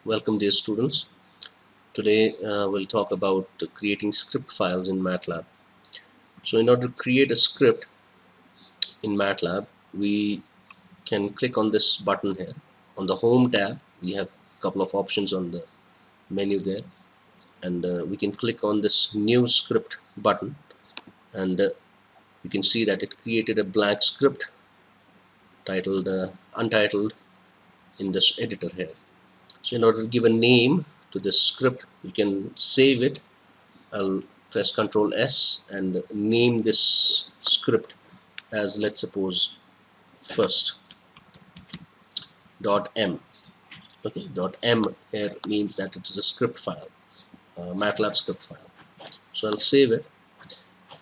Welcome, dear students. Today we'll talk about creating script files in MATLAB. So in order to create a script in MATLAB, we can click on this button here. On the Home tab, we have a couple of options on the menu there, and we can click on this New Script button, and you can see that it created a blank script titled Untitled in this editor here. So in order to give a name to this script, you can save it. I'll press Ctrl S and name this script as, let's suppose, first .m. Okay, .m here means that it is a script file, MATLAB script file. So I'll save it.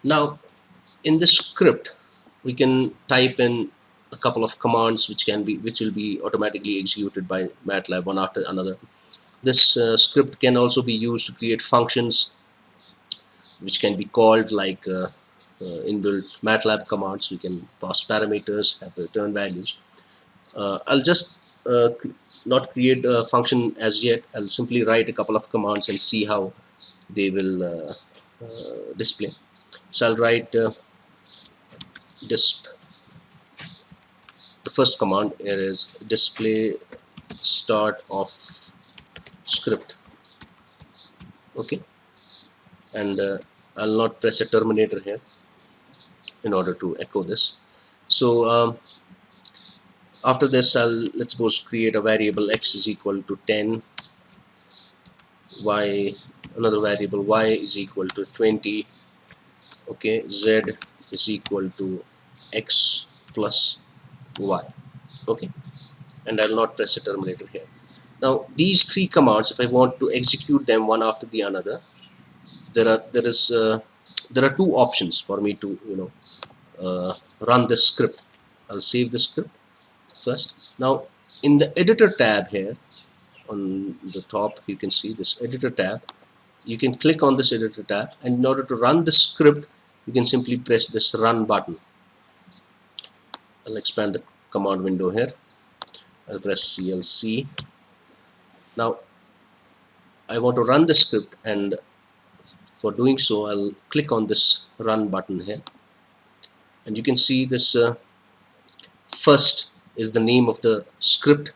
Now in this script we can type in a couple of commands which will be automatically executed by MATLAB one after another. This script can also be used to create functions which can be called like inbuilt MATLAB commands. We can pass parameters, have return values. I'll just not create a function as yet. I'll simply write a couple of commands and see how they will display. So I'll write disp. The first command here is display start of script. Okay, and I'll not press a terminator here in order to echo this. So after this, let's suppose create a variable x is equal to 10, y, another variable y is equal to 20, okay, z is equal to x plus y, okay, and I'll not press a terminator here. Now these three commands, if I want to execute them one after the another, there are two options for me to run this script. I'll save the script first. Now in the editor tab here on the top, you can see this editor tab. You can click on this editor tab, and in order to run the script, you can simply press this run button. I'll expand the command window here. I'll press CLC. Now I want to run the script, and for doing so I'll click on this run button here, and you can see this first is the name of the script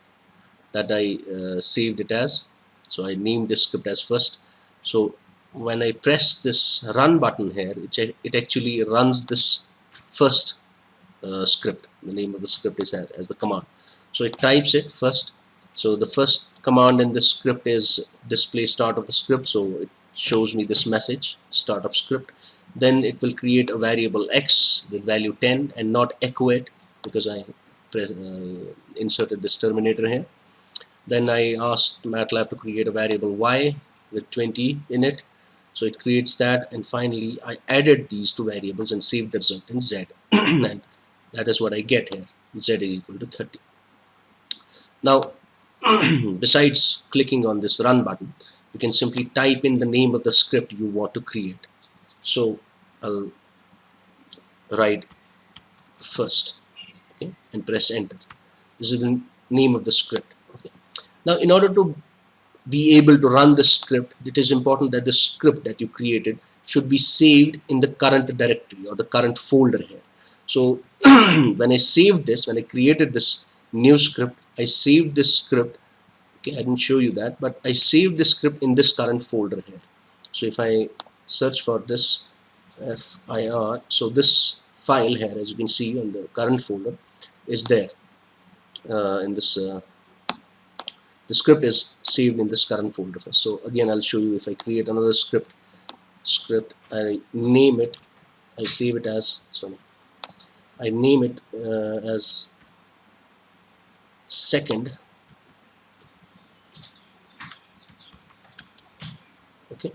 that I saved it as. So I named this script as first. So when I press this run button here, it actually runs this first script. The name of the script is as the command. So it types it first. So the first command in this script is display start of the script. So it shows me this message, start of script. Then it will create a variable x with value 10 and not echo it because I inserted this terminator here. Then I asked MATLAB to create a variable y with 20 in it. So it creates that, and finally I added these two variables and saved the result in z. And that is what I get here. Z is equal to 30. Now besides clicking on this run button, you can simply type in the name of the script you want to create. So I'll write first, okay, and press enter. This is the name of the script. Okay. Now in order to be able to run the script, it is important that the script that you created should be saved in the current directory or the current folder here. So when I saved this, when I created this new script, I saved this script. Okay, I didn't show you that, but I saved this script in this current folder here. So if I search for this FIR, so this file here, as you can see on the current folder, is there in this. The script is saved in this current folder first. So again, I'll show you. If I create another script, I name it, I save it as, sorry, I name it as second. Okay,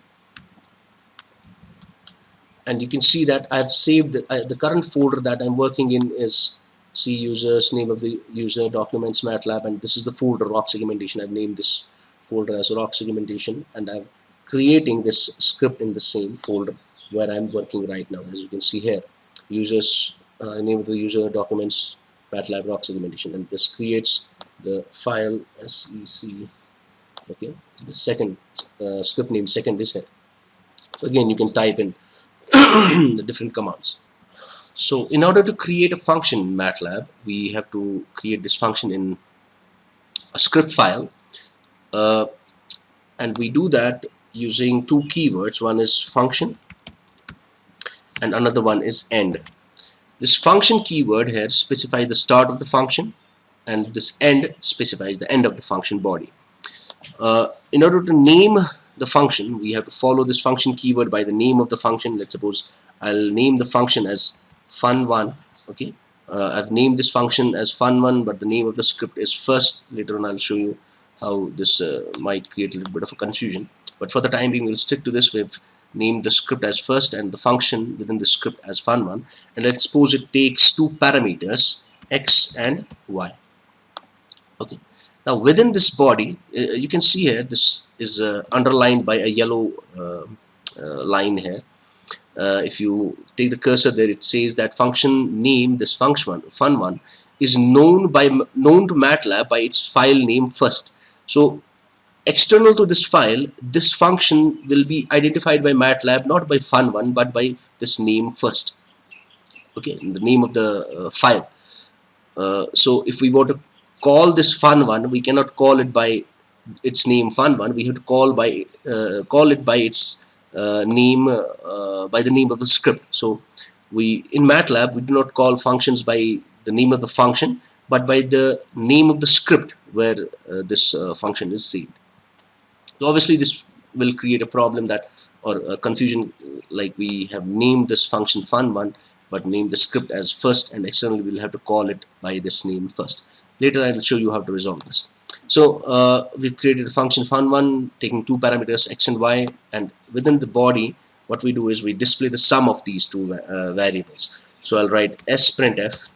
and you can see that I've saved the current folder that I'm working in is C users, name of the user, documents, MATLAB, and this is the folder rock segmentation. I've named this folder as rock segmentation, and I'm creating this script in the same folder where I'm working right now. As you can see here, users, name of the user, documents, MATLAB rock segmentation, and this creates the file sec Okay, so the second script name second is here. So again, you can type in the different commands. So in order to create a function in MATLAB, we have to create this function in a script file, uh, and we do that using two keywords. One is function and another one is end. This function keyword here specifies the start of the function, and this end specifies the end of the function body. In order to name the function, we have to follow this function keyword by the name of the function. Let's suppose I'll name the function as fun1. Okay, I've named this function as fun1, but the name of the script is first. Later on I'll show you how this might create a little bit of a confusion, but for the time being we'll stick to this. We've named the script as first and the function within the script as fun1, and let's suppose it takes two parameters, x and y. Okay, now within this body, you can see here this is underlined by a yellow line here. If you take the cursor there, it says that function name, this function fun1, is known to MATLAB by its file name first. So external to this file, this function will be identified by MATLAB not by fun1 but by this name first. Okay, the name of the file. So if we want to call this fun1, we cannot call it by its name fun1. We have to call it by its name, by the name of the script. So we in MATLAB we do not call functions by the name of the function, but by the name of the script where this function is saved. So obviously this will create a problem that, or a confusion, like we have named this function fun1 but named the script as first, and externally we'll have to call it by this name first. Later I will show you how to resolve this. So we've created a function fun1 taking two parameters x and y, and within the body what we do is we display the sum of these two variables. So I'll write sprintf.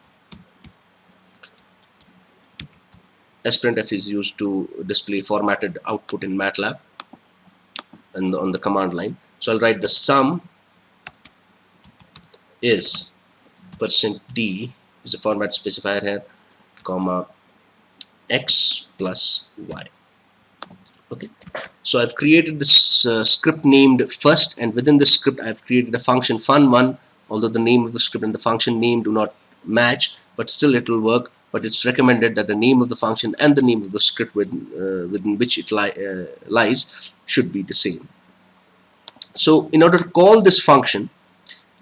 Sprintf is used to display formatted output in MATLAB and on the command line. So I'll write the sum is %d is a format specifier here, comma x plus y. Okay, so I've created this script named first, and within this script I've created a function fun1. Although the name of the script and the function name do not match, but still it will work. But it's recommended that the name of the function and the name of the script within which it lies should be the same. So in order to call this function,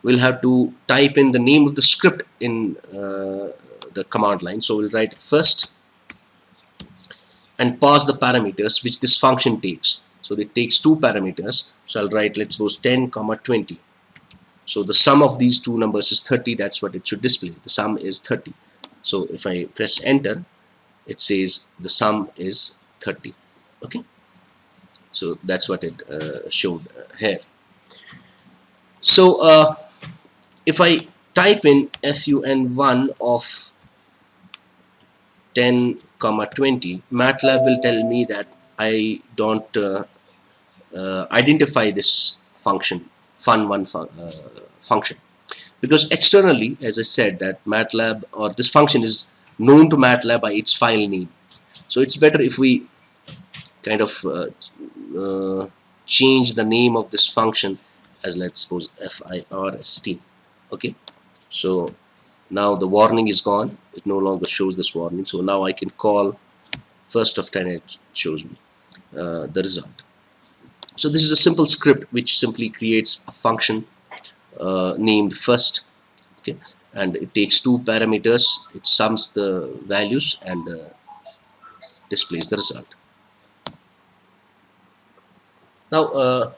we'll have to type in the name of the script in the command line. So we'll write first and pass the parameters which this function takes. So it takes two parameters. So I'll write, let's suppose 10, 20. So the sum of these two numbers is 30. That's what it should display. The sum is 30. So if I press enter, it says the sum is 30. Okay, so that's what it showed here. So if I type in fun1 of 10, 20, MATLAB will tell me that I don't identify this function fun1 function, because externally, as I said, that MATLAB or this function is known to MATLAB by its file name. So it's better if we kind of change the name of this function as, let's suppose, first. Okay, so now the warning is gone. It no longer shows this warning. So now I can call first of 10. It shows me the result. So this is a simple script which simply creates a function named first. Okay, and it takes two parameters, it sums the values and displays the result. Now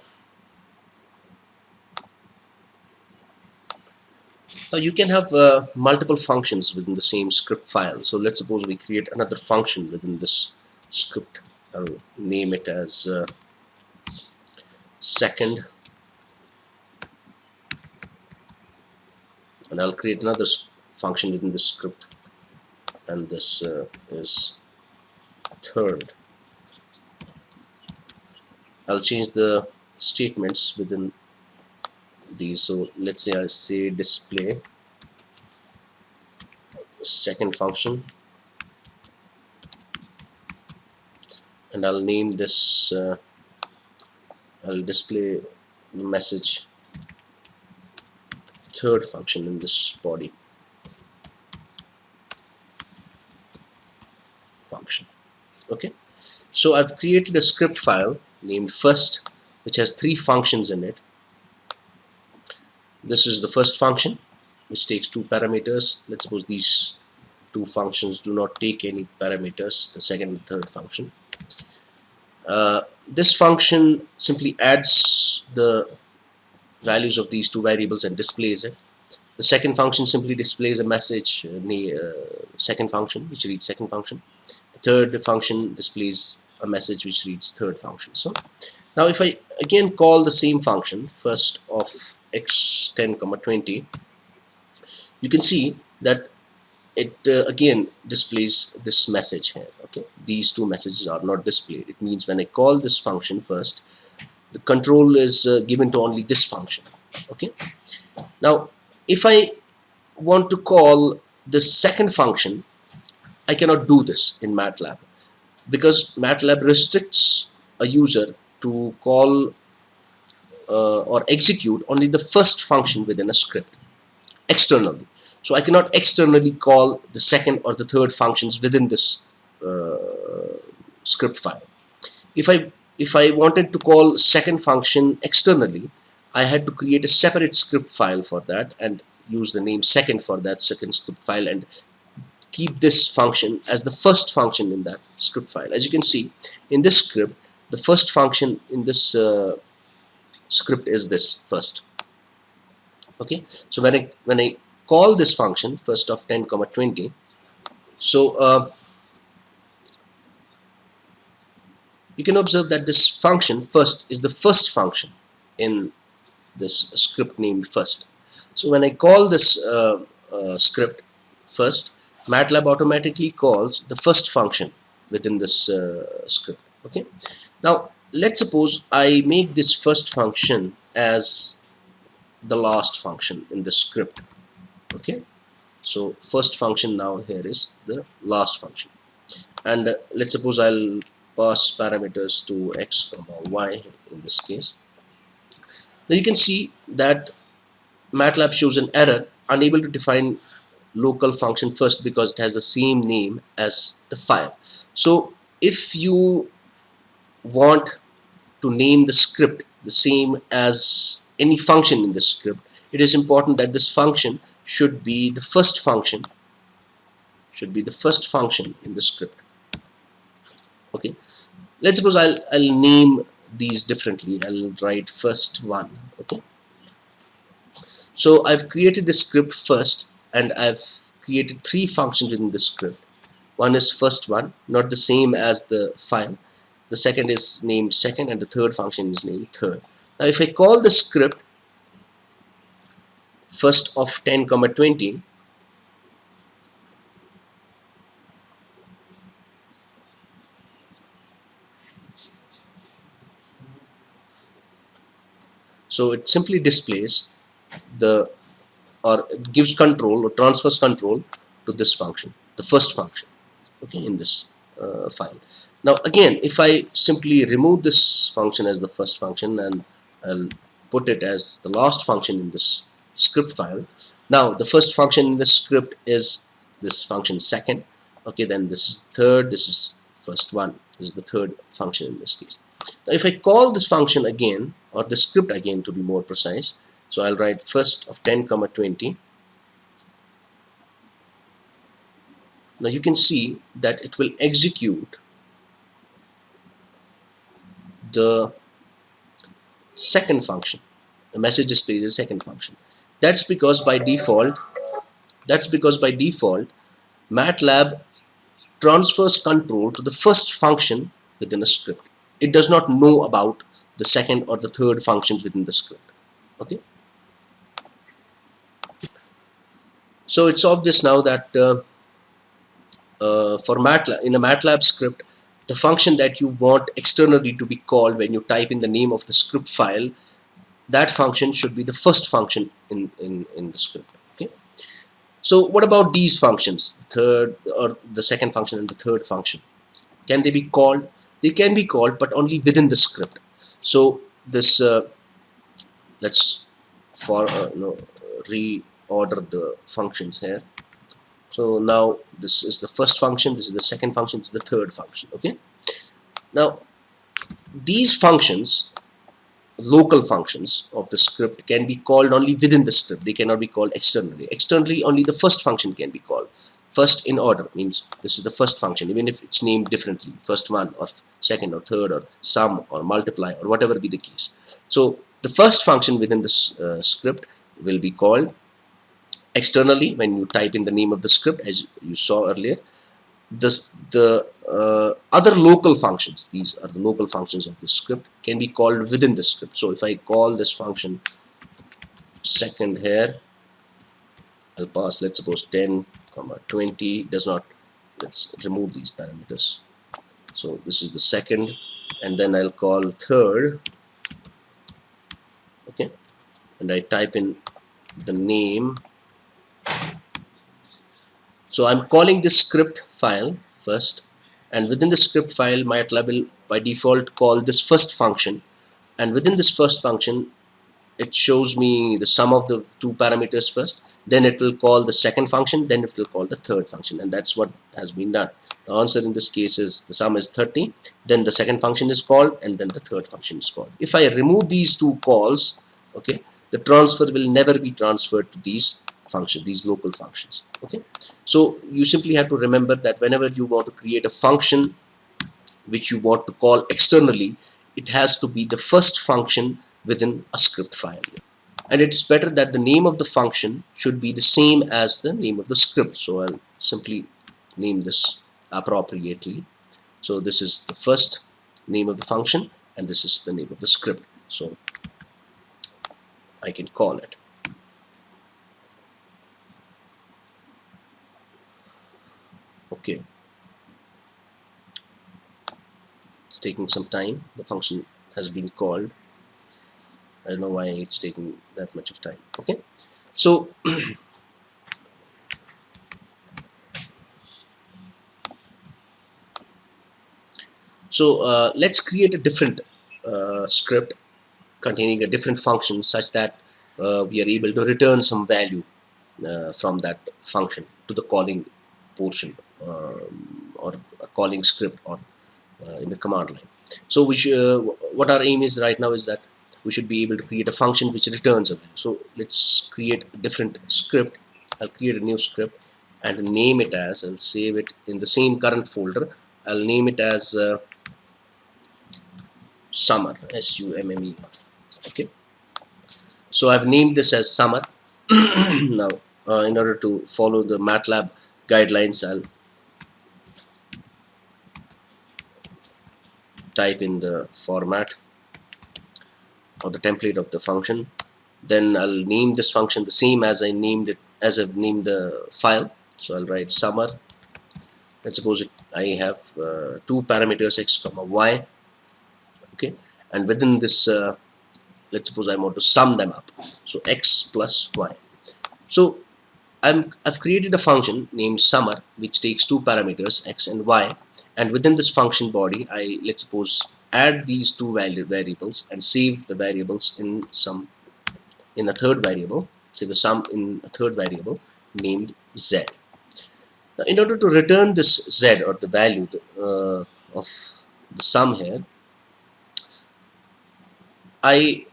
you can have multiple functions within the same script file. So let's suppose we create another function within this script. I'll name it as second, and I'll create another function within this script, and this is third. I'll change the statements within these. So let's say I say display second function, and I'll name this I'll display the message third function in this body function. Okay, so I've created a script file named first, which has 3 functions in it. This is the first function, which takes 2 parameters. Let's suppose these 2 functions do not take any parameters, the second and third function. This function simply adds the values of these 2 variables and displays it. The second function simply displays a message, second function, which reads second function. The third function displays a message which reads third function. So now if I again call the same function, first of x10, 20, you can see that it again displays this message here. Okay, these 2 messages are not displayed. It means when I call this function first, the control is given to only this function. Okay, now if I want to call the second function, I cannot do this in MATLAB, because MATLAB restricts a user to call or execute only the first function within a script externally. So I cannot externally call the second or the third functions within this script file. If I wanted to call second function externally, I had to create a separate script file for that and use the name second for that second script file and keep this function as the first function in that script file. As you can see in this script, the first function in this script is this first. Okay, so when I call this function first of 10, 20, so you can observe that this function first is the first function in this script named first. So when I call this script first, MATLAB automatically calls the first function within this script. Okay, now let's suppose I make this first function as the last function in the script. Okay, so first function now here is the last function, and let's suppose I'll pass parameters to x, y in this case. Now you can see that MATLAB shows an error, unable to define local function first because it has the same name as the file. So if you want to name the script the same as any function in the script, it is important that this function should be the first function in the script. Okay, let's suppose I'll name these differently. I'll write first one. Okay, so I've created the script first, and I've created 3 functions in the script. One is first one, not the same as the file. The second is named second, and the third function is named third. Now if I call the script first of 10, 20, so it simply displays the, or it gives control or transfers control to this function, the first function, okay, in this file. Now again, if I simply remove this function as the first function and I'll put it as the last function in this script file, now the first function in the script is this function second. Okay, then this is third, this is first one, this is the third function in this case. Now if I call this function again, or the script again to be more precise, so I'll write first of 10, 20. Now you can see that it will execute the second function. The message displays the second function. That's because by default MATLAB transfers control to the first function within a script. It does not know about the second or the third functions within the script. Okay, so it's obvious now that for MATLAB, in a MATLAB script, the function that you want externally to be called when you type in the name of the script file, that function should be the first function in the script. Okay, so what about these functions, the third or the second function and the third function? Can they be called? they can be called, but only within the script. So this let's for reorder the functions here. So now this is the first function, this is the second function, this is the third function. Okay, now these functions, local functions of the script, can be called only within the script. They cannot be called externally. Externally, only the first function can be called. First in order means this is the first function, even if it's named differently, first one or second or third or sum or multiply or whatever be the case. So the first function within this script will be called externally when you type in the name of the script, as you saw earlier. The other local functions, these are the local functions of the script, can be called within the script. So if I call this function second here, I'll pass, let's suppose 10 comma 20 does not, let's remove these parameters. So this is the second, and then I'll call third. Okay, and I type in the name. So I'm calling this script file first, and within the script file MATLAB will by default call this first function, and within this first function it shows me the sum of the two parameters first, then it will call the second function, then it will call the third function, and that's what has been done. The answer in this case is the sum is 30, then the second function is called, and then the third function is called. If I remove these two calls, okay, the transfer will never be transferred to these functions, these local functions. Okay, so you simply have to remember that whenever you want to create a function which you want to call externally, it has to be the first function within a script file. And it's better that the name of the function should be the same as the name of the script. So I'll simply name this appropriately. So this is the first name of the function, and this is the name of the script. So I can call it. Okay. It's taking some time. The function has been called. I don't know why it's taking that much of time. Okay, so let's create a different script containing a different function such that we are able to return some value from that function to the calling portion, or a calling script, or in the command line. So what our aim is right now is that we should be able to create a function which returns a value. So let's create a different script. I'll create a new script and name it as, I'll save it in the same current folder. I'll name it as summer, SUMME. Okay, so I've named this as summer. Now in order to follow the MATLAB guidelines, I'll type in the format or the template of the function. Then I'll name this function the same as I named it, as I've named the file. So I'll write summer. Let's suppose I have two parameters, x comma y. Okay, and within this let's suppose I want to sum them up, so x plus y. So I've created a function named summer which takes two parameters, x and y, and within this function body I, let's suppose, add these two variables and save the variables in a third variable, save the sum in a third variable named z. Now in order to return this z, or the value of the sum here, I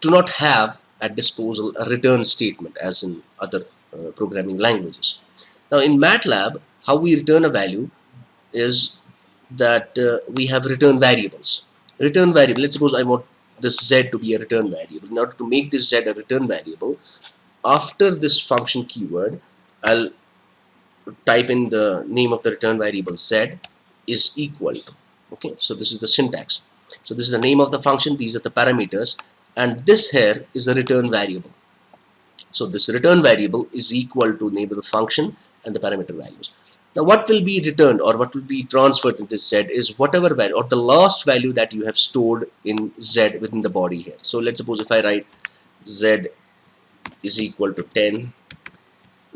do not have at disposal a return statement as in other programming languages. Now in MATLAB, how we return a value is that we have return variables. Return variable, let's suppose I want this z to be a return variable. In order to make this z a return variable, after this function keyword, I'll type in the name of the return variable z is equal to. Okay, so this is the syntax. So this is the name of the function, these are the parameters, and this here is the return variable. So this return variable is equal to name of the function and the parameter values. Now what will be returned, or what will be transferred to this z, is whatever value, or the last value that you have stored in z within the body here. So let's suppose if I write z is equal to 10,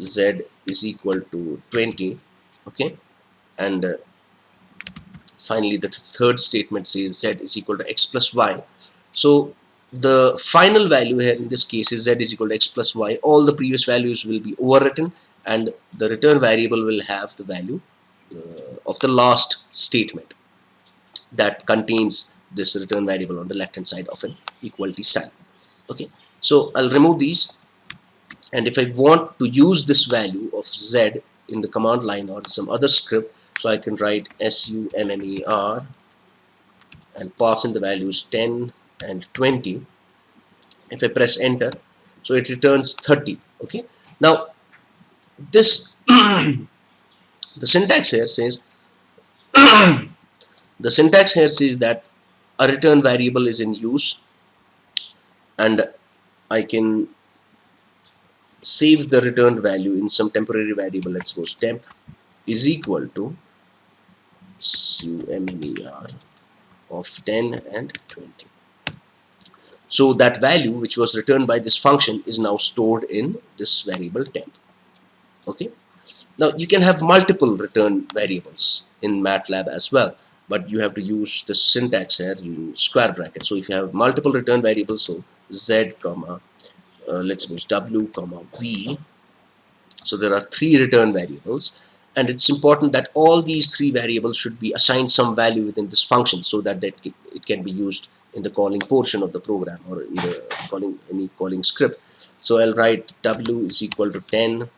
z is equal to 20, okay, and finally the third statement says z is equal to x plus y. So the final value here in this case is z is equal to x plus y. All the previous values will be overwritten, and the return variable will have the value of the last statement that contains this return variable on the left hand side of an equality sign. Okay, so I'll remove these, and if I want to use this value of z in the command line or some other script, so I can write summer and pass in the values 10 and 20. If I press enter, so it returns 30. Okay, now this the syntax here says that a return variable is in use, and I can save the returned value in some temporary variable. Let's suppose temp is equal to summer of 10 and 20. So that value which was returned by this function is now stored in this variable temp. Okay, now you can have multiple return variables in MATLAB as well, but you have to use the syntax here in square bracket. So if you have multiple return variables, so z comma let's suppose w comma v, so there are three return variables, and it's important that all these three variables should be assigned some value within this function, so that it can be used in the calling portion of the program or in the any calling script. So I'll write w is equal to 10,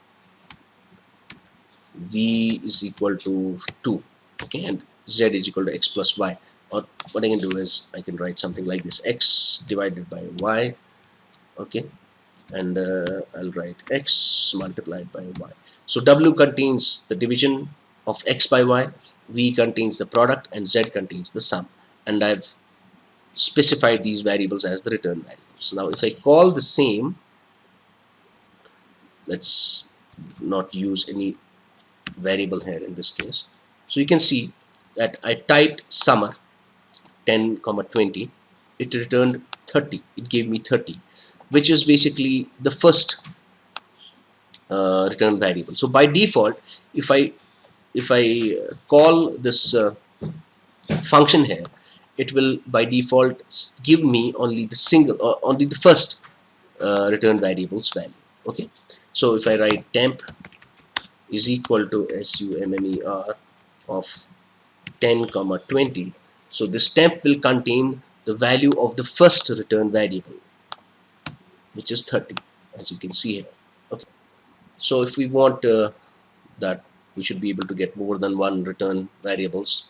v is equal to 2, okay, and z is equal to x plus y. Or what I can do is I can write something like this: x divided by y, okay, and I'll write x multiplied by y. So w contains the division of x by y, v contains the product, and z contains the sum, and I've specified these variables as the return variables. Now if I call the same, let's not use any variable here in this case. So you can see that I typed summer 10 comma 20, it returned 30, it gave me 30, which is basically the first return variable. So by default, if I call this function here, it will by default give me only the single or only the first return variable's value. Okay, so if I write temp is equal to summer of 10 comma 20, so this temp will contain the value of the first return variable, which is 30, as you can see here. Okay, so if we want that we should be able to get more than one return variables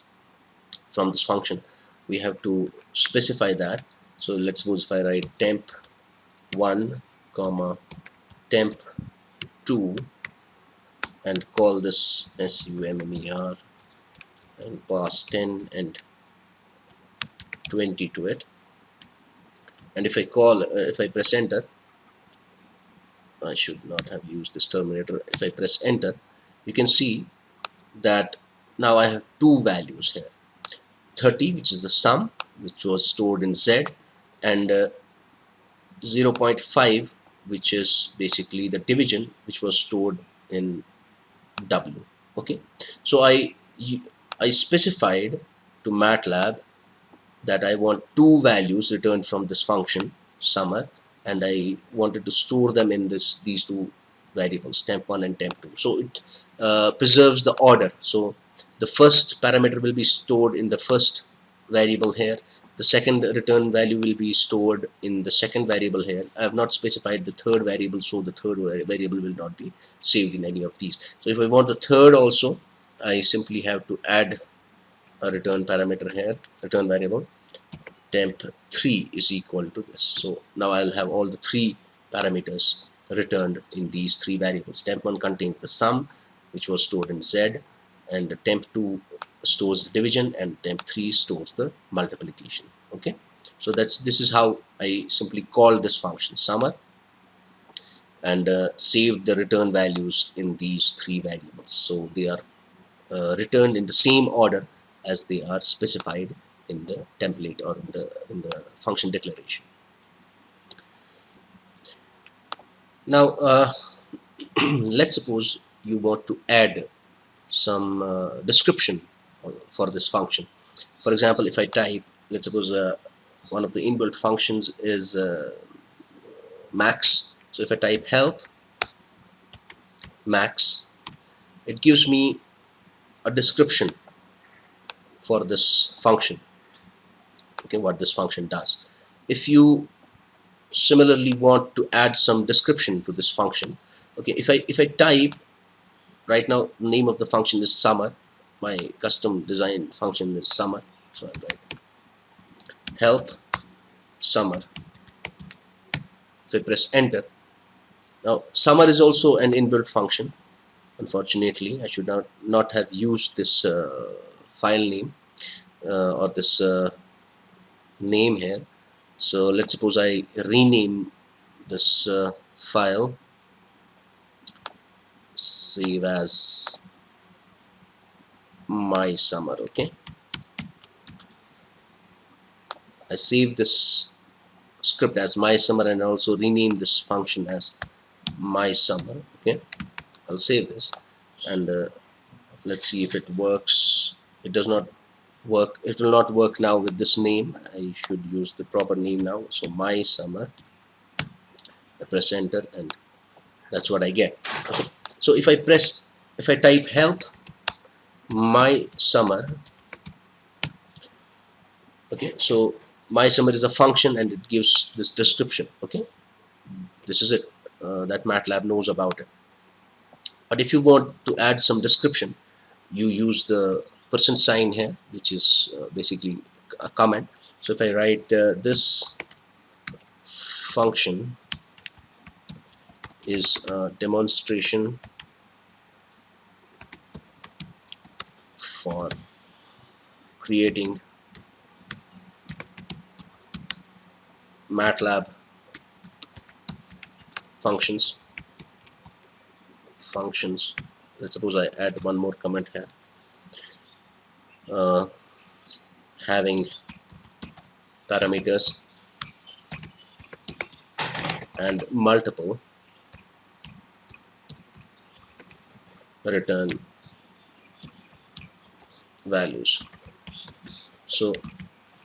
from this function, we have to specify that. So let's suppose if I write temp 1 comma temp 2 and call this summer and pass 10 and 20 to it, and if I press enter, I should not have used this terminator. If I press enter, you can see that now I have two values here: 30, which is the sum which was stored in z, and 0.5, which is basically the division which was stored in w. Okay, so I specified to MATLAB that I want two values returned from this function summer, and I wanted to store them in these two variables, temp1 and temp2. So it preserves the order. So the first parameter will be stored in the first variable here, the second return value will be stored in the second variable here. I have not specified the third variable, so the third variable will not be saved in any of these. So if I want the third also, I simply have to add a return parameter here, return variable temp3 is equal to this. So now I'll have all the three parameters returned in these three variables. Temp1 contains the sum which was stored in z, and temp2 stores the division, and temp3 stores the multiplication. Okay, so this is how I simply call this function summer and saved the return values in these three variables. So they are returned in the same order as they are specified in the template or in the function declaration. Now let's suppose you want to add some description for this function. For example, if I type, let's suppose one of the inbuilt functions is max. So if I type help max, it gives me a description for this function, okay, what this function does. If you similarly want to add some description to this function, okay, if I type right now, name of the function is summer, my custom design function is summer, so I write help summer. If I press enter, now summer is also an inbuilt function. Unfortunately, I should not have used this file name or this name here. So let's suppose I rename this file, save as my summer. Okay, I save this script as my summer and also rename this function as my summer. Okay, I'll save this and let's see if it works. It does not work. It will not work now with this name. I should use the proper name now. So my summer. I press enter and that's what I get. Okay. So if I type help my summer, okay, so my summer is a function and it gives this description. Okay, this is it that MATLAB knows about it. But if you want to add some description, you use the percent sign here, which is basically a comment. So if I write this function is a demonstration for creating MATLAB functions. Let's suppose I add one more comment here, having parameters and multiple return values. So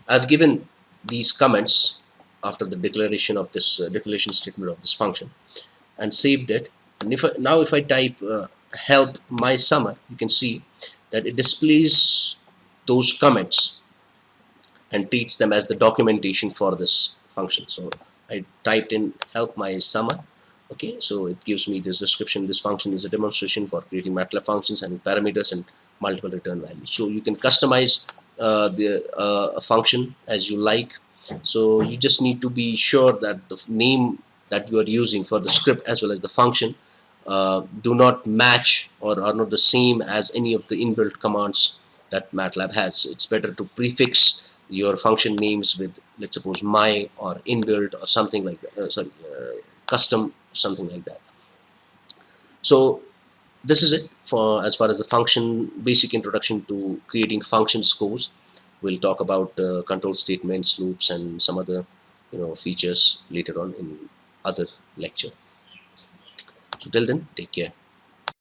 I've given these comments after the declaration of this declaration statement of this function and saved it. And if I type help my summer, you can see that it displays those comments and treats them as the documentation for this function. So I typed in help my summer. Okay, so it gives me this description. This function is a demonstration for creating MATLAB functions and parameters and multiple return values. So you can customize a function as you like. So you just need to be sure that the name that you are using for the script as well as the function do not match or are not the same as any of the inbuilt commands that MATLAB has. So it's better to prefix your function names with, let's suppose, my or inbuilt or something like that. Custom, something like that. So this is it for as far as the function basic introduction to creating functions goes. We'll talk about control statements, loops, and some other features later on in other lecture. So till then, take care.